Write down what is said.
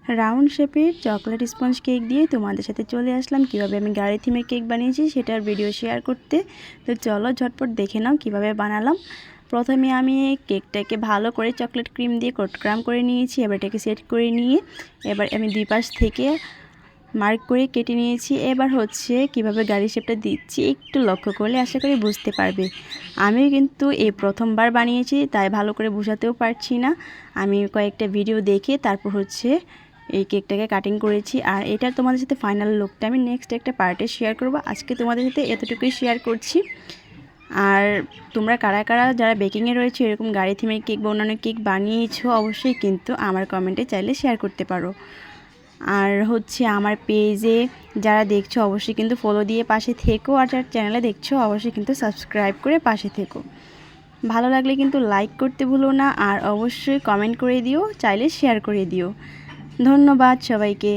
Round শেপের chocolate sponge cake দিয়ে তোমাদের সাথে চলে আসলাম কিভাবে আমি গাড়ি থিমে কেক বানিয়েছি সেটার ভিডিও শেয়ার করতে। তো চলো ঝটপট দেখে নাও কিভাবে বানালাম। প্রথমে আমি কেকটাকে ভালো করে চকলেট ক্রিম দিয়ে কোটক্রাম করে নিয়েছি। এবার এটাকে সেট করে নিয়ে এবার আমি দুই পাশ থেকে মার্ক করে কেটে নিয়েছি। এবার হচ্ছে কিভাবে গাড়ি শেপটা দিচ্ছি একটু লক্ষ্য করলে আশা করি বুঝতে পারবে। আমি কিন্তু এই প্রথমবার বানিয়েছি, তাই ভালো করে বোঝাতেও পারছি না। আমি কয়েকটা ভিডিও দেখে তারপর হচ্ছে এই কেকটাকে কাটিং করেছি। আর এটা তোমাদের সাথে ফাইনাল লুকটা আমি নেক্সট একটা পার্টে শেয়ার করব। আজকে তোমাদের সাথে এতটুকুই শেয়ার করছি। আর তোমরা কারা কারা যারা বেকিংয়ে রয়েছে এরকম গাড়ি থিমের কেক বা অন্যান্য কেক বানিয়েছো অবশ্যই কিন্তু আমার কমেন্টে চাইলে শেয়ার করতে পারো। আর হচ্ছে আমার পেজে যারা দেখছো অবশ্যই কিন্তু ফলো দিয়ে পাশে থেকো, আর যারা চ্যানেলে দেখছো অবশ্যই কিন্তু সাবস্ক্রাইব করে পাশে থেকো। ভালো লাগলে কিন্তু লাইক করতে ভুলো না, আর অবশ্যই কমেন্ট করে দিও, চাইলে শেয়ার করে দিও। ধন্যবাদ সবাইকে।